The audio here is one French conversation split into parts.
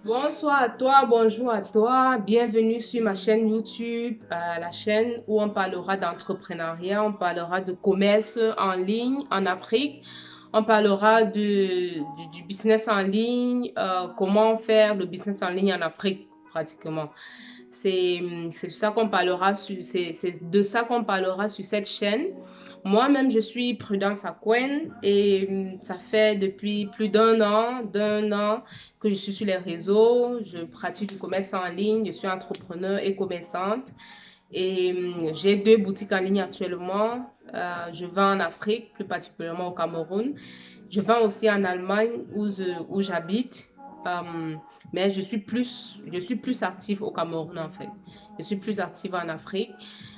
Bonsoir à toi, bonjour à toi, bienvenue sur ma chaîne YouTube, la chaîne où on parlera d'entrepreneuriat, on parlera de commerce en ligne en Afrique, on parlera du business en ligne, comment faire le business en ligne en Afrique pratiquement. C'est ça qu'on parlera c'est de ça qu'on parlera sur cette chaîne. Moi-même, je suis Prudence Akwen et ça fait depuis plus d'un an que je suis sur les réseaux. Je pratique du commerce en ligne, je suis entrepreneur et commerçante et j'ai deux boutiques en ligne actuellement. Je vends en Afrique, plus particulièrement au Cameroun. Je vends aussi en Allemagne où j'habite. Euh, mais je suis plus active au Cameroun en fait. Je suis plus active en Afrique.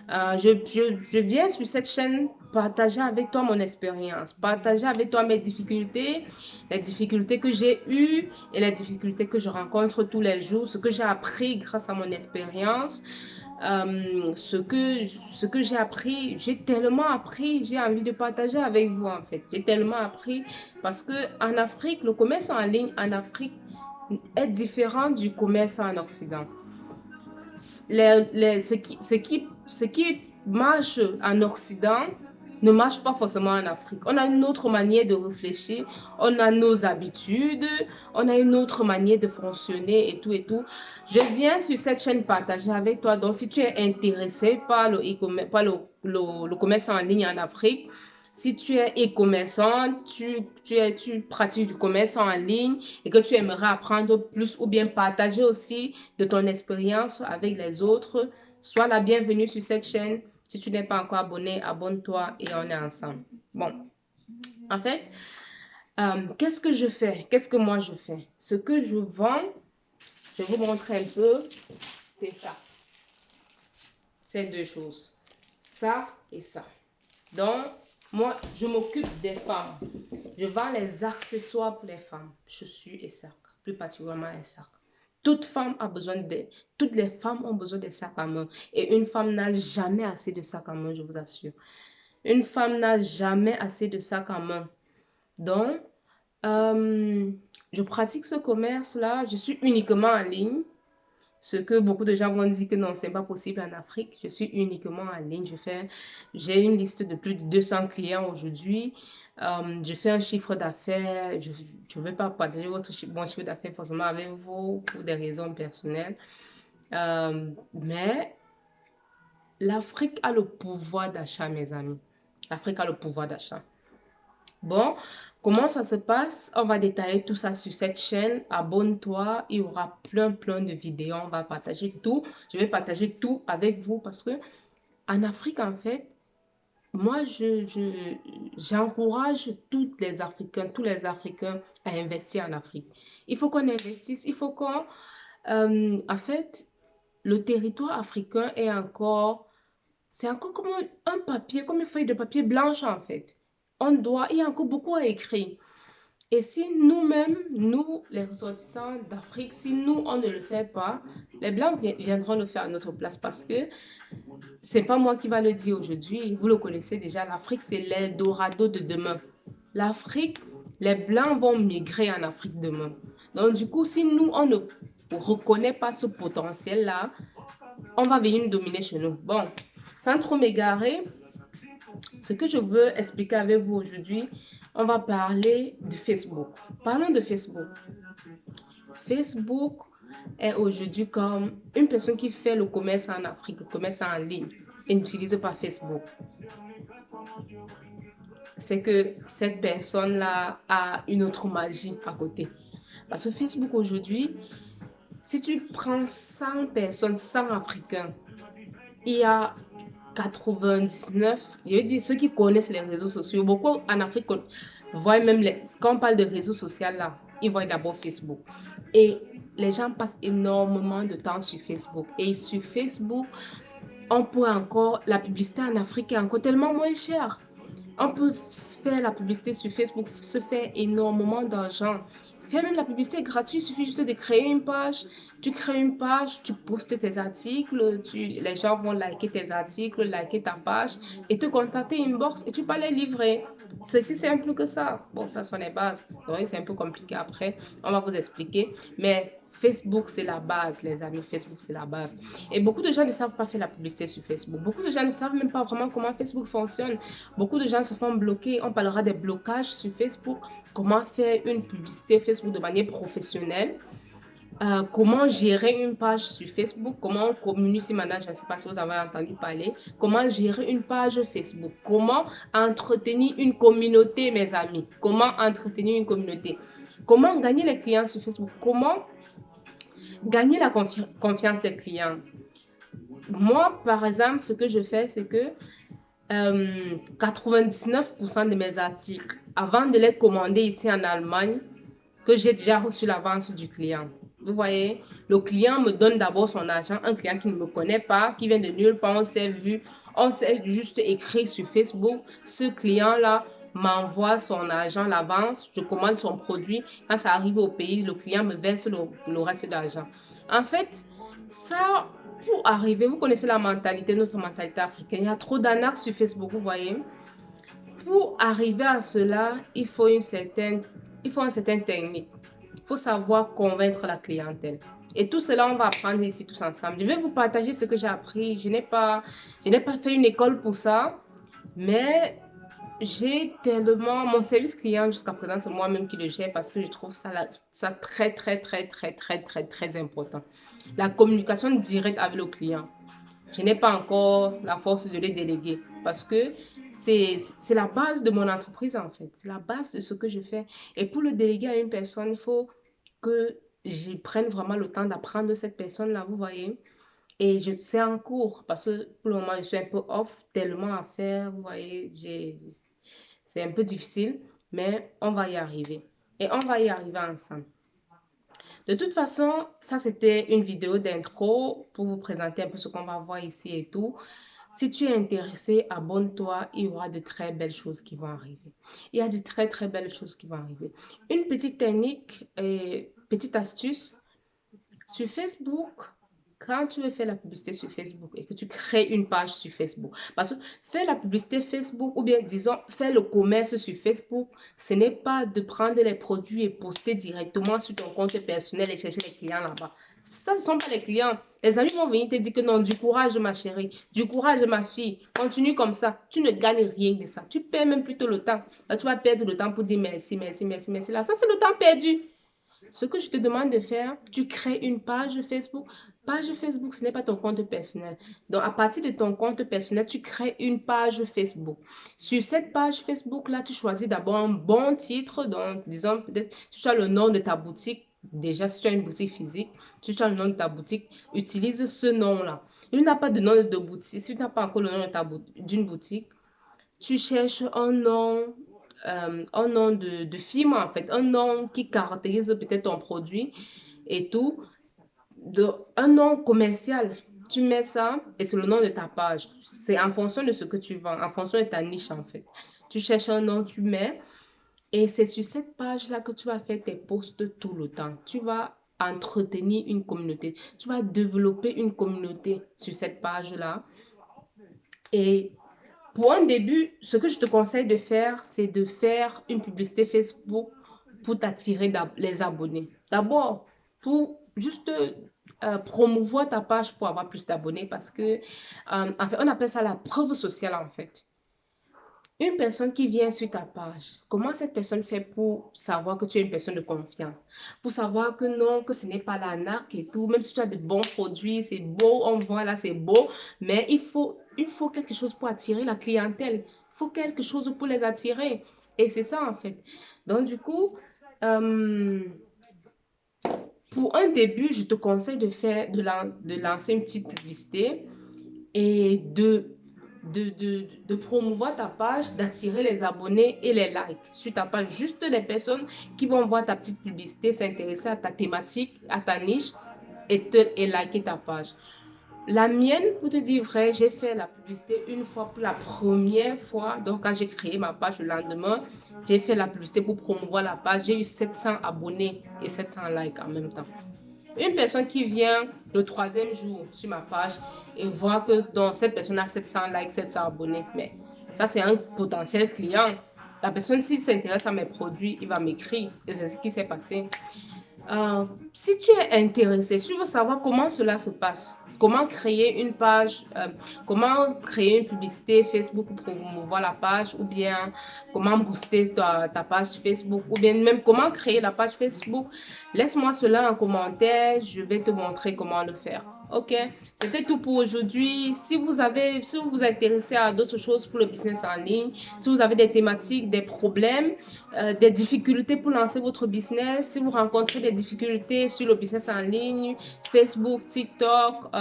Je viens sur cette chaîne partager avec toi mon expérience, partager avec toi mes difficultés, les difficultés que j'ai eues et les difficultés que je rencontre tous les jours, ce que j'ai appris grâce à mon expérience, ce que j'ai appris, j'ai tellement appris, j'ai envie de partager avec vous en fait. J'ai tellement appris parce que en Afrique, le commerce en ligne en Afrique est différent du commerce en Occident. Ce qui marche en Occident ne marche pas forcément en Afrique. On a une autre manière de réfléchir, on a nos habitudes, on a une autre manière de fonctionner et tout et tout. Je viens sur cette chaîne partager avec toi. Donc, si tu es intéressé par le commerce en ligne en Afrique, si tu es e-commerçant, tu pratiques du commerce en ligne et que tu aimerais apprendre plus ou bien partager aussi de ton expérience avec les autres, sois la bienvenue sur cette chaîne. Si tu n'es pas encore abonné, abonne-toi et on est ensemble. Bon, en fait, qu'est-ce que je fais? Qu'est-ce que moi je fais? Ce que je vends, je vais vous montrer un peu, c'est ça. Ces deux choses. Ça et ça. Donc, moi, je m'occupe des femmes. Je vends les accessoires pour les femmes. Chaussures et sacs. Plus particulièrement les sacs. Toutes les femmes ont besoin des sacs à main. Et une femme n'a jamais assez de sacs à main, je vous assure. Une femme n'a jamais assez de sacs à main. Donc, je pratique ce commerce-là. Je suis uniquement en ligne. Ce que beaucoup de gens vont dire que non, c'est pas possible en Afrique. Je suis uniquement en ligne. J'ai une liste de plus de 200 clients aujourd'hui. Je fais un chiffre d'affaires. Je ne vais pas partager mon chiffre d'affaires forcément avec vous pour des raisons personnelles. Mais l'Afrique a le pouvoir d'achat, mes amis. L'Afrique a le pouvoir d'achat. Bon, comment ça se passe? On va détailler tout ça sur cette chaîne. Abonne-toi, il y aura plein de vidéos. On va partager tout. Je vais partager tout avec vous parce que en Afrique, en fait, moi, j'encourage tous les Africains à investir en Afrique. Il faut qu'on investisse, il faut qu'on... en fait, le territoire africain est encore... C'est encore comme un papier, comme une feuille de papier blanche, en fait. Il y a encore beaucoup à écrire. Et si nous-mêmes, nous, les ressortissants d'Afrique, si nous, on ne le fait pas, les Blancs viendront le faire à notre place parce que c'est pas moi qui va le dire aujourd'hui. Vous le connaissez déjà, l'Afrique, c'est l'Eldorado de demain. L'Afrique, les Blancs vont migrer en Afrique demain. Donc, du coup, si nous, on ne reconnaît pas ce potentiel-là, on va venir nous dominer chez nous. Bon, sans trop m'égarer, ce que je veux expliquer avec vous aujourd'hui, on va parler de Facebook. Parlons de Facebook. Facebook est aujourd'hui comme une personne qui fait le commerce en Afrique, le commerce en ligne, et n'utilise pas Facebook. C'est que cette personne-là a une autre magie à côté. Parce que Facebook aujourd'hui, si tu prends 100 personnes, 100 Africains, il y a 99, je veux dire ceux qui connaissent les réseaux sociaux, beaucoup en Afrique voient même quand on parle de réseaux sociaux là, ils voient d'abord Facebook. Et les gens passent énormément de temps sur Facebook. Et sur Facebook, on peut encore, la publicité en Afrique est encore tellement moins chère. On peut faire la publicité sur Facebook, se faire énormément d'argent. Faire même la publicité gratuite, il suffit juste de créer une page. Tu crées une page, tu postes tes articles, les gens vont liker tes articles, liker ta page et te contacter inbox et tu peux les livrer. C'est aussi simple que ça. Bon, ça sont les bases. Oui, c'est un peu compliqué après. On va vous expliquer. Mais Facebook, c'est la base, les amis. Facebook, c'est la base. Et beaucoup de gens ne savent pas faire la publicité sur Facebook. Beaucoup de gens ne savent même pas vraiment comment Facebook fonctionne. Beaucoup de gens se font bloquer. On parlera des blocages sur Facebook. Comment faire une publicité Facebook de manière professionnelle. Comment gérer une page sur Facebook, comment community manager, je ne sais pas si vous avez entendu parler, comment gérer une page Facebook, comment entretenir une communauté, mes amis, comment entretenir une communauté, comment gagner les clients sur Facebook, comment gagner la confiance des clients. Moi, par exemple, ce que je fais, c'est que 99% de mes articles, avant de les commander ici en Allemagne, que j'ai déjà reçu l'avance du client. Vous voyez, le client me donne d'abord son argent, un client qui ne me connaît pas, qui vient de nulle part, on s'est vu, on s'est juste écrit sur Facebook. Ce client-là m'envoie son argent, l'avance, je commande son produit. Quand ça arrive au pays, le client me verse le reste de l'argent. En fait, ça, pour arriver, vous connaissez la mentalité, notre mentalité africaine. Il y a trop d'arnaques sur Facebook, vous voyez. Pour arriver à cela, il faut une certaine technique. Il faut savoir convaincre la clientèle. Et tout cela, on va apprendre ici tous ensemble. Je vais vous partager ce que j'ai appris. Je n'ai pas fait une école pour ça, mais j'ai tellement... Mon service client jusqu'à présent, c'est moi-même qui le gère parce que je trouve ça très, très, très, très, très, très, très important. La communication directe avec le client. Je n'ai pas encore la force de les déléguer parce que c'est la base de mon entreprise en fait. C'est la base de ce que je fais. Et pour le déléguer à une personne, il faut que je prenne vraiment le temps d'apprendre de cette personne-là, vous voyez. Et c'est en cours parce que pour le moment, je suis un peu off, tellement à faire, vous voyez. C'est un peu difficile, mais on va y arriver. Et on va y arriver ensemble. De toute façon, ça c'était une vidéo d'intro pour vous présenter un peu ce qu'on va voir ici et tout. Si tu es intéressé, abonne-toi, il y aura de très belles choses qui vont arriver. Il y a de très très belles choses qui vont arriver. Une petite technique et petite astuce, sur Facebook, quand tu veux faire la publicité sur Facebook et que tu crées une page sur Facebook, parce que faire la publicité Facebook ou bien disons faire le commerce sur Facebook, ce n'est pas de prendre les produits et poster directement sur ton compte personnel et chercher les clients là-bas. Ça, ce ne sont pas les clients. Les amis vont venir te dire que non, du courage ma chérie, du courage ma fille, continue comme ça. Tu ne gagnes rien de ça. Tu perds même plutôt le temps. Là, tu vas perdre le temps pour dire merci, merci, merci, merci. Là, ça, c'est le temps perdu. Ce que je te demande de faire, tu crées une page Facebook. Page Facebook, ce n'est pas ton compte personnel. Donc, à partir de ton compte personnel, tu crées une page Facebook. Sur cette page Facebook-là, tu choisis d'abord un bon titre. Donc, disons, peut-être, tu as le nom de ta boutique. Déjà, si tu as une boutique physique, tu as le nom de ta boutique, utilise ce nom-là. Si tu n'as pas de nom de boutique, si tu n'as pas encore le nom d'une boutique, tu cherches un nom de firme en fait, un nom qui caractérise peut-être ton produit et tout, un nom commercial. Tu mets ça et c'est le nom de ta page. C'est en fonction de ce que tu vends, en fonction de ta niche en fait. Tu cherches un nom, tu mets et c'est sur cette page-là que tu vas faire tes posts tout le temps. Tu vas entretenir une communauté. Tu vas développer une communauté sur cette page-là. Et pour un début, ce que je te conseille de faire, c'est de faire une publicité Facebook pour t'attirer les abonnés. D'abord, pour juste promouvoir ta page pour avoir plus d'abonnés parce que, en fait, on appelle ça la preuve sociale en fait. Une personne qui vient sur ta page, comment cette personne fait pour savoir que tu es une personne de confiance? Pour savoir que non, que ce n'est pas l'arnaque et tout. Même si tu as de bons produits, c'est beau, on voit là, c'est beau. Mais il faut quelque chose pour attirer la clientèle. Il faut quelque chose pour les attirer. Et c'est ça en fait. Donc du coup, pour un début, je te conseille de lancer une petite publicité et de promouvoir ta page, d'attirer les abonnés et les likes sur ta page. Juste les personnes qui vont voir ta petite publicité, s'intéresser à ta thématique, à ta niche et liker ta page. La mienne, pour te dire vrai, j'ai fait la publicité une fois pour la première fois. Donc, quand j'ai créé ma page le lendemain, j'ai fait la publicité pour promouvoir la page. J'ai eu 700 abonnés et 700 likes en même temps. Une personne qui vient le troisième jour sur ma page et voit que cette personne a 700 likes, 700 abonnés, mais ça c'est un potentiel client. La personne, s'il s'intéresse à mes produits, il va m'écrire et c'est ce qui s'est passé. Si tu es intéressé, si tu veux savoir comment cela se passe, comment créer une page, comment créer une publicité Facebook pour promouvoir la page, ou bien comment booster ta page Facebook, ou bien même comment créer la page Facebook, laisse-moi cela en commentaire, je vais te montrer comment le faire. Ok, c'était tout pour aujourd'hui. Si vous vous intéressez à d'autres choses pour le business en ligne, si vous avez des thématiques, des problèmes, des difficultés pour lancer votre business, si vous rencontrez des difficultés sur le business en ligne, Facebook, TikTok,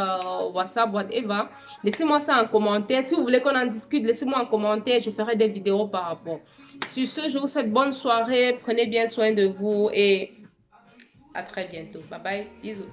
WhatsApp, whatever, laissez-moi ça en commentaire. Si vous voulez qu'on en discute, laissez-moi en commentaire, je ferai des vidéos par rapport. Sur ce, je vous souhaite bonne soirée, prenez bien soin de vous et à très bientôt. Bye bye, bisous.